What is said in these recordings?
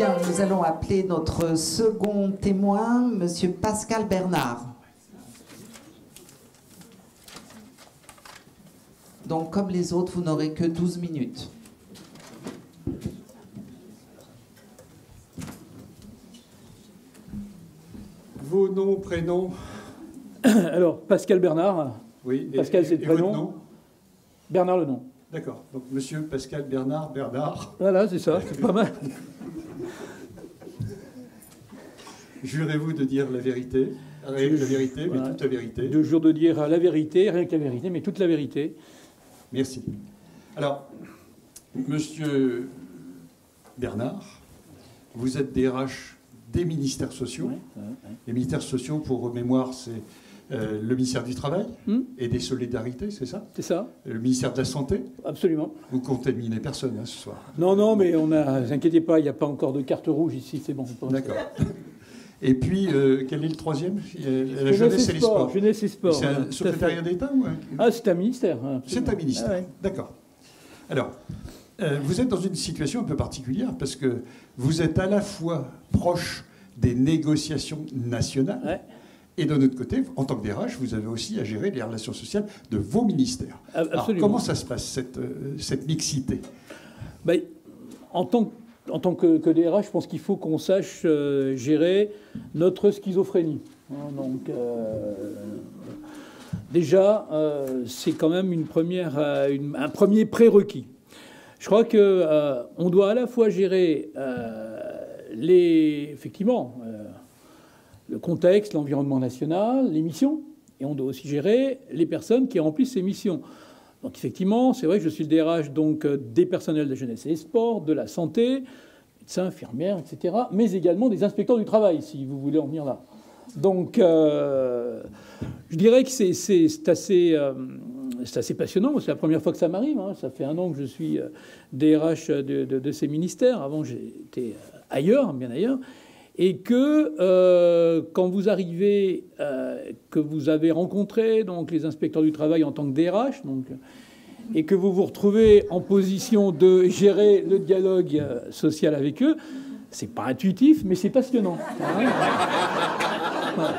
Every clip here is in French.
Bien, nous allons appeler notre second témoin, Monsieur Pascal Bernard. Donc, comme les autres, vous n'aurez que 12 minutes. Vos noms, prénoms? Alors, Pascal Bernard. Oui. Pascal, c'est le prénom. Votre nom? Bernard, le nom. D'accord. Donc, Monsieur Pascal Bernard. Voilà, c'est ça, c'est pas mal. Jurez-vous de dire la vérité? Rien que la vérité, mais toute la vérité. Je jure de dire la vérité, rien que la vérité, mais toute la vérité. Merci. Alors, Monsieur Bernard, vous êtes DRH des ministères sociaux. Ouais. Les ministères sociaux, pour mémoire, c'est le ministère du Travail et des Solidarités, c'est ça? C'est ça. Le ministère de la Santé? Absolument. Vous contaminez personne ce soir. Non, mais vous inquiétez pas, il n'y a pas encore de carte rouge ici, c'est bon. D'accord. Et puis, quel est le troisième? La jeunesse et les sports. Jeunesse et sport. C'est un secrétariat d'État ou c'est un ministère. C'est un ministère, ouais. D'accord. Alors, vous êtes dans une situation un peu particulière parce que vous êtes à la fois proche des négociations nationales, ouais. Et de notre côté, en tant que DRH, vous avez aussi à gérer les relations sociales de vos ministères. Absolument. Alors, comment ça se passe, cette mixité? En tant que DRH, je pense qu'il faut qu'on sache gérer notre schizophrénie. Donc, déjà, c'est quand même un premier prérequis. Je crois qu'on doit à la fois gérer effectivement, le contexte, l'environnement national, les missions, et on doit aussi gérer les personnes qui remplissent ces missions. Donc effectivement, c'est vrai que je suis le DRH donc, des personnels de jeunesse et des sports, de la santé, médecins, infirmières, etc., mais également des inspecteurs du travail, si vous voulez en venir là. Donc je dirais que c'est assez passionnant. C'est la première fois que ça m'arrive. Ça fait 1 an que je suis DRH de ces ministères. Avant, j'étais ailleurs, bien ailleurs. Et que quand vous arrivez, que vous avez rencontré donc, les inspecteurs du travail en tant que DRH, donc, et que vous vous retrouvez en position de gérer le dialogue social avec eux, c'est pas intuitif, mais c'est passionnant. Voilà.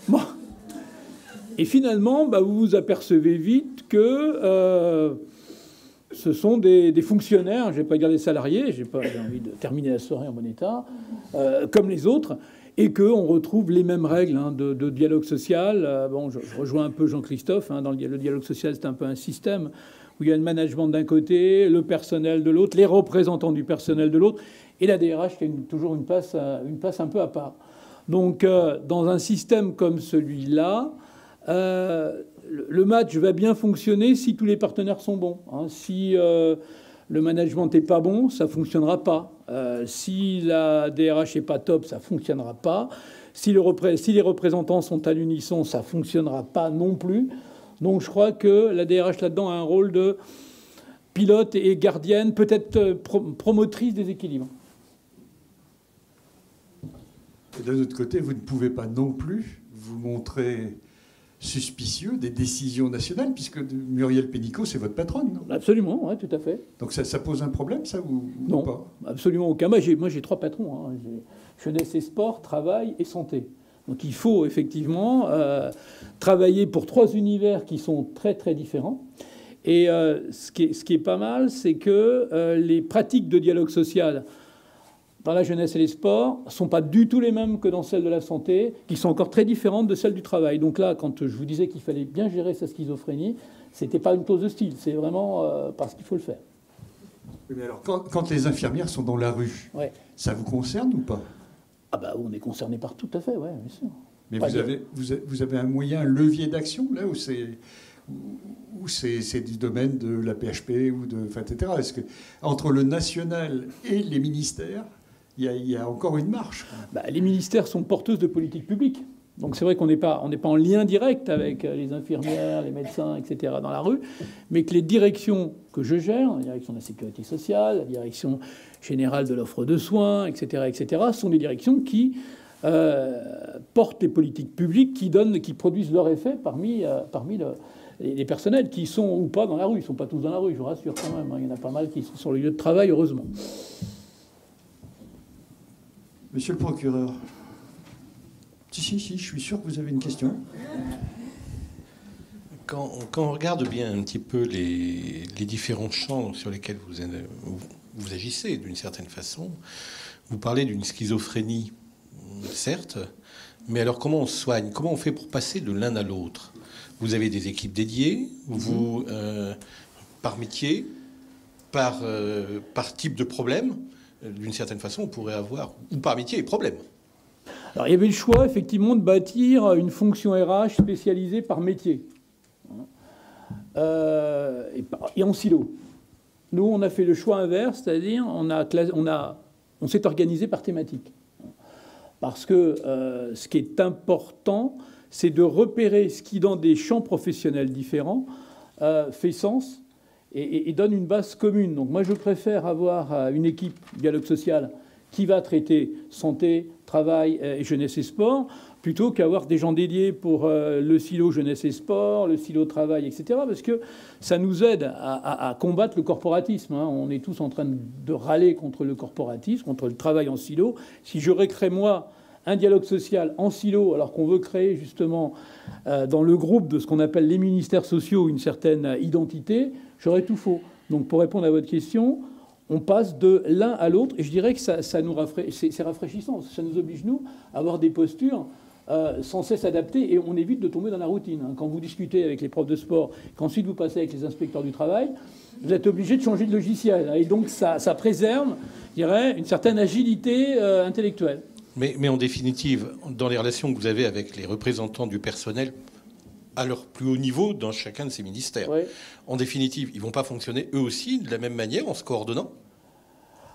Bon. Et finalement, vous vous apercevez vite que ce sont des fonctionnaires, je ne vais pas dire des salariés, j'ai envie de terminer la soirée en bon état, comme les autres, et qu'on retrouve les mêmes règles de dialogue social. Je rejoins un peu Jean-Christophe, dans le dialogue social, c'est un peu un système où il y a le management d'un côté, le personnel de l'autre, les représentants du personnel de l'autre, et la DRH qui a toujours une place un peu à part. Donc, dans un système comme celui-là, le match va bien fonctionner si tous les partenaires sont bons. Si le management n'est pas bon, ça ne fonctionnera pas. Si la DRH n'est pas top, ça ne fonctionnera pas. Si les représentants sont à l'unisson, ça ne fonctionnera pas non plus. Donc je crois que la DRH là-dedans a un rôle de pilote et gardienne, peut-être promotrice des équilibres. Et d'un autre côté, vous ne pouvez pas non plus vous montrer suspicieux des décisions nationales, puisque Muriel Pénicaud, c'est votre patronne, non? Absolument, oui, tout à fait. Donc ça pose un problème, ça, ou non, pas? Absolument aucun. Moi, j'ai 3 patrons. J'ai jeunesse et sport, travail et santé. Donc il faut effectivement travailler pour 3 univers qui sont très, très différents. Et ce qui est pas mal, c'est que les pratiques de dialogue social dans la jeunesse et les sports ne sont pas du tout les mêmes que dans celles de la santé, qui sont encore très différentes de celles du travail. Donc là, quand je vous disais qu'il fallait bien gérer sa schizophrénie, ce n'était pas une clause de style, c'est vraiment parce qu'il faut le faire. Oui, mais alors, quand les infirmières sont dans la rue, ouais, ça vous concerne ou pas? On est concerné par tout à fait, oui, bien sûr. Mais vous avez un moyen, un levier d'action, là, où c'est du domaine de la PHP, etc. Est-ce que, entre le national et les ministères, il y a encore une marche? Les ministères sont porteuses de politiques publiques. Donc c'est vrai qu'on n'est pas en lien direct avec les infirmières, les médecins, etc. dans la rue, mais que les directions que je gère, la direction de la sécurité sociale, la direction générale de l'offre de soins, etc., sont des directions qui portent les politiques publiques qui produisent leur effet parmi les personnels qui sont ou pas dans la rue. Ils ne sont pas tous dans la rue, je vous rassure quand même. Il y en a pas mal qui sont sur le lieu de travail, heureusement. Monsieur le procureur. Si, je suis sûr que vous avez une question. Quand on regarde bien un petit peu les différents champs sur lesquels vous agissez, d'une certaine façon, vous parlez d'une schizophrénie, certes, mais alors comment on soigne? Comment on fait pour passer de l'un à l'autre? Vous avez des équipes dédiées, vous, par métier, par type de problème, d'une certaine façon, on pourrait avoir, ou par métier et problème. Alors, il y avait le choix, effectivement, de bâtir une fonction RH spécialisée par métier. Et en silo. Nous, on a fait le choix inverse, c'est-à-dire on s'est organisé par thématique. Parce que ce qui est important, c'est de repérer ce qui, dans des champs professionnels différents, fait sens et donne une base commune. Donc moi, je préfère avoir une équipe dialogue social qui va traiter santé, travail, et jeunesse et sport, plutôt qu'avoir des gens dédiés pour le silo jeunesse et sport, le silo travail, etc. Parce que ça nous aide à combattre le corporatisme. On est tous en train de râler contre le corporatisme, contre le travail en silo. Si je recrée, moi, un dialogue social en silo, alors qu'on veut créer justement dans le groupe de ce qu'on appelle les ministères sociaux une certaine identité, j'aurais tout faux. Donc pour répondre à votre question, on passe de l'un à l'autre, et je dirais que c'est rafraîchissant. Ça nous oblige, nous, à avoir des postures sans cesse adaptées, et on évite de tomber dans la routine. Quand vous discutez avec les profs de sport, qu'ensuite vous passez avec les inspecteurs du travail, vous êtes obligé de changer de logiciel. Et donc ça préserve, je dirais, une certaine agilité intellectuelle. Mais en définitive, dans les relations que vous avez avec les représentants du personnel à leur plus haut niveau dans chacun de ces ministères, oui. En définitive, ils ne vont pas fonctionner eux aussi de la même manière en se coordonnant?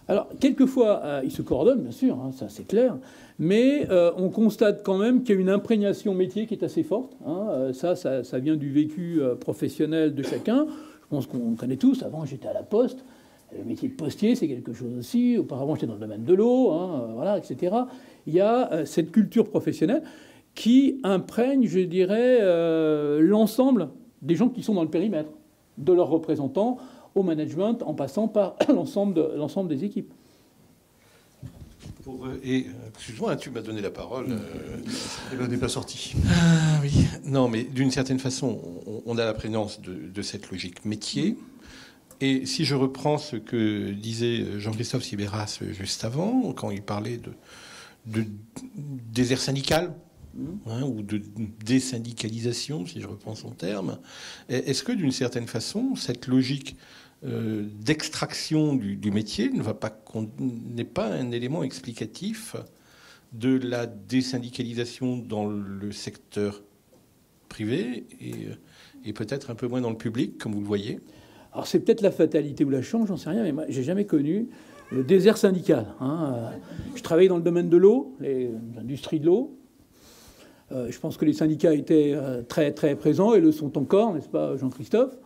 Alors, quelquefois, ils se coordonnent, bien sûr, ça c'est clair, mais on constate quand même qu'il y a une imprégnation métier qui est assez forte. Ça vient du vécu professionnel de chacun. Je pense qu'on connaît tous. Avant, j'étais à la Poste. Le métier de postier, c'est quelque chose aussi. Auparavant, j'étais dans le domaine de l'eau, voilà, etc. Il y a cette culture professionnelle qui imprègne, je dirais, l'ensemble des gens qui sont dans le périmètre, de leurs représentants au management, en passant par l'ensemble des équipes. Excuse-moi, tu m'as donné la parole. Elle n'est pas sortie. Ah oui. Non, mais d'une certaine façon, on a la prégnance de cette logique métier. Et si je reprends ce que disait Jean-Christophe Sibéras juste avant, quand il parlait de désert syndical, ou de désyndicalisation, si je reprends son terme, est-ce que d'une certaine façon, cette logique d'extraction du métier n'est pas un élément explicatif de la désyndicalisation dans le secteur privé et peut-être un peu moins dans le public, comme vous le voyez? Alors c'est peut-être la fatalité ou la chance, j'en sais rien, mais moi j'ai jamais connu le désert syndical. Je travaillais dans le domaine de l'eau, les industries de l'eau. Je pense que les syndicats étaient très, très présents et le sont encore, n'est-ce pas, Jean-Christophe?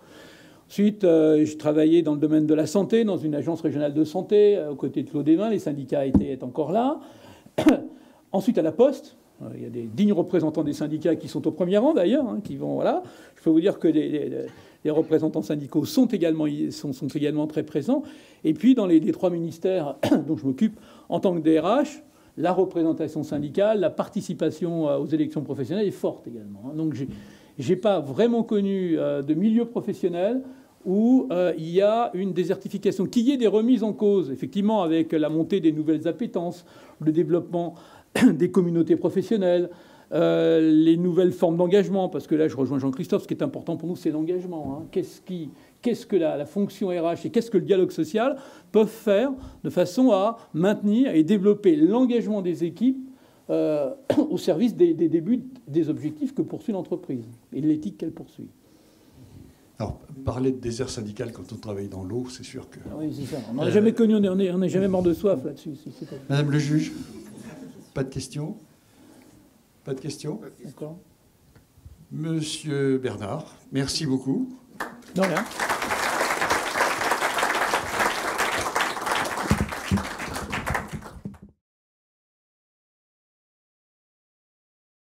Ensuite, j'ai travaillé dans le domaine de la santé, dans une agence régionale de santé, aux côtés de Claude Évin. Les syndicats étaient encore là. Ensuite, à la Poste, il y a des dignes représentants des syndicats qui sont au premier rang, d'ailleurs, qui vont... Voilà. Je peux vous dire que les représentants syndicaux sont également très présents. Et puis, dans les trois ministères dont je m'occupe en tant que DRH, la représentation syndicale, la participation aux élections professionnelles est forte également. Donc, j'ai pas vraiment connu de milieu professionnel où il y a une désertification, qu'il y ait des remises en cause, effectivement, avec la montée des nouvelles appétences, le développement des communautés professionnelles, les nouvelles formes d'engagement, parce que là, je rejoins Jean-Christophe, ce qui est important pour nous, c'est l'engagement. Qu'est-ce que la fonction RH et qu'est-ce que le dialogue social peuvent faire de façon à maintenir et développer l'engagement des équipes au service des débuts des objectifs que poursuit l'entreprise et de l'éthique qu'elle poursuit. Alors, parler de désert syndical quand on travaille dans l'eau, c'est sûr que... Oui, c'est ça. On n'en a jamais connu, on n'est jamais mort de soif là-dessus. Madame le juge, pas de questions? Pas de questions? D'accord. Monsieur Bernard, merci beaucoup. De rien.